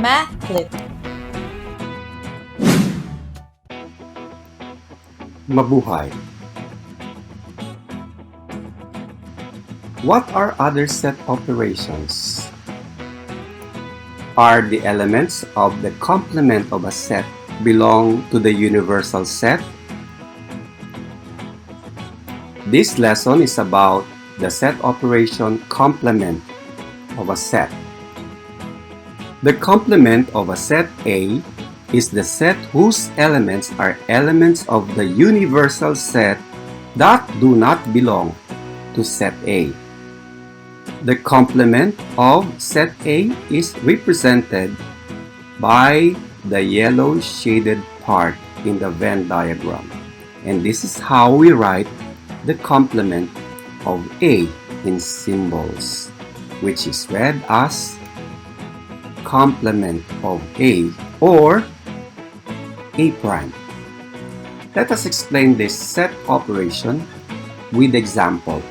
MathKlik. Mabuhay. What are other set operations? Are the elements of the complement of a set belong to the universal set? This lesson is about the set operation complement of a set. The complement of a set A is the set whose elements are elements of the universal set that do not belong to set A. The complement of set A is represented by the yellow shaded part in the Venn diagram. And this is how we write the complement of A in symbols, which is read as complement of A or A prime. Let us explain this set operation with example.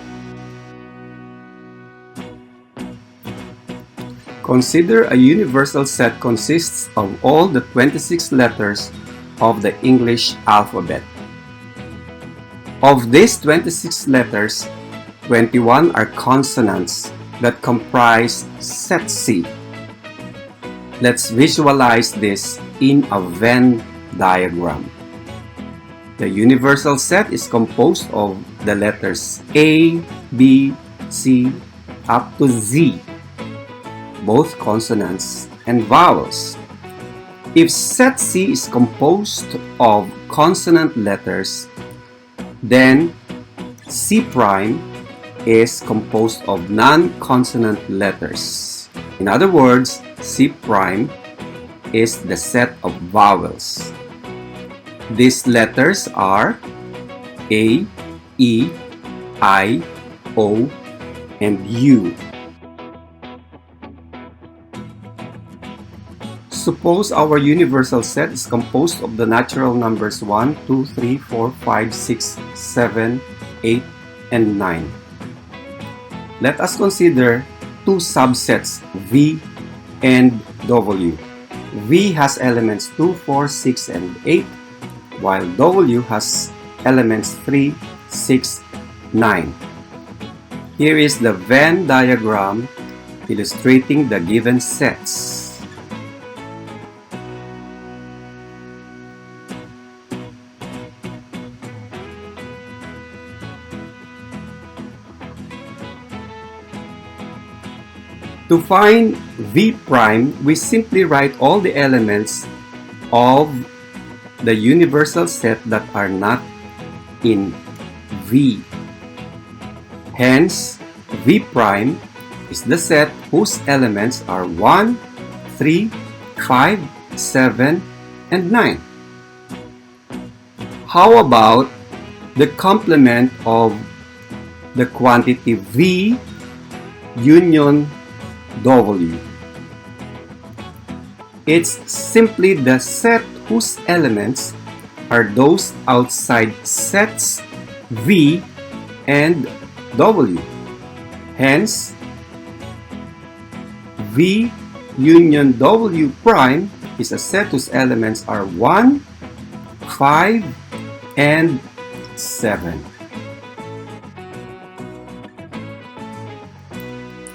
Consider a universal set consists of all the 26 letters of the English alphabet. Of these 26 letters, 21 are consonants that comprise set C. Let's visualize this in a Venn diagram. The universal set is composed of the letters A, B, C, up to Z, both consonants and vowels. If set C is composed of consonant letters, then C prime is composed of non-consonant letters. In other words, C prime is the set of vowels. These letters are A, E, I, O, and U. Suppose our universal set is composed of the natural numbers 1, 2, 3, 4, 5, 6, 7, 8, and 9. Let us consider two subsets V and W. V has elements 2, 4, 6, and 8, while W has elements 3, 6, 9. Here is the Venn diagram illustrating the given sets. To find V prime, we simply write all the elements of the universal set that are not in V. Hence, V prime is the set whose elements are 1, 3, 5, 7, and 9. How about the complement of the quantity V union W? It's simply the set whose elements are those outside sets V and W. Hence, V union W prime is a set whose elements are 1, 5, and 7.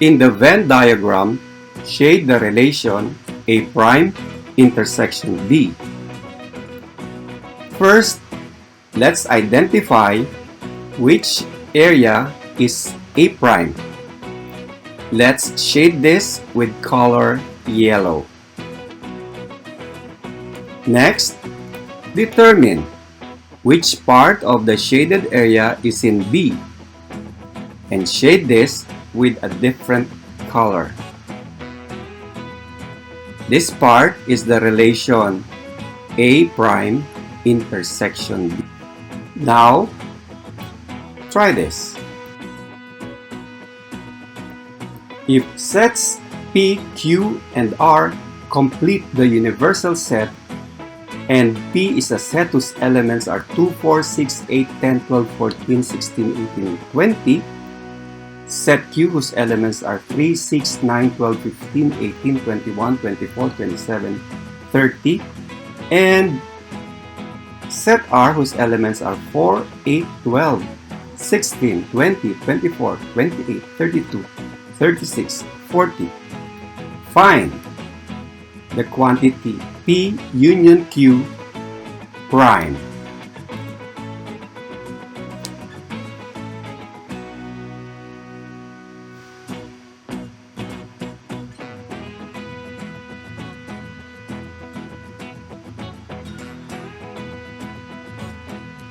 In the Venn diagram, shade the relation A prime intersection B. First, let's identify which area is A prime. Let's shade this with color yellow. Next, determine which part of the shaded area is in B and shade this with a different color. This part is the relation A prime intersection B. Now, try this. If sets P, Q, and R complete the universal set, and P is a set whose elements are 2, 4, 6, 8, 10, 12, 14, 16, 18, 20, Set Q whose elements are 3, 6, 9, 12, 15, 18, 21, 24, 27, 30. And set R whose elements are 4, 8, 12, 16, 20, 24, 28, 32, 36, 40. Find the quantity P union Q prime.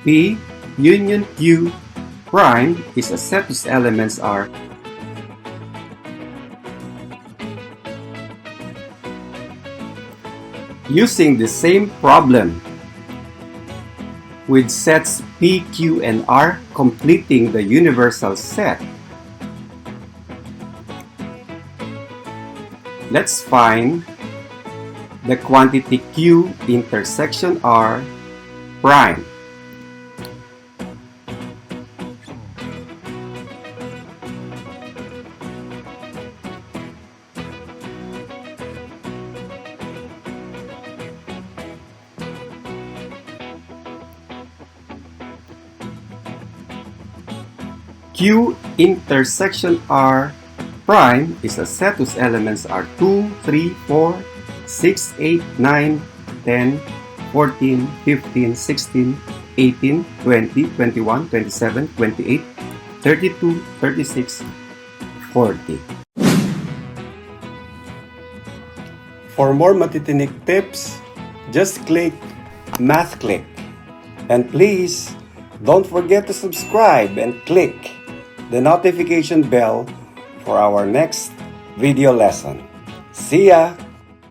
P union Q prime is a set whose elements are using the same problem with sets P, Q, and R completing the universal set. Let's find the quantity Q intersection R prime. Q intersection R prime is a set whose elements are 2, 3, 4, 6, 8, 9, 10, 14, 15, 16, 18, 20, 21, 27, 28, 32, 36, 40. For more matitinik tips, just click MathKlik. And please, don't forget to subscribe and click the notification bell for our next video lesson. See ya!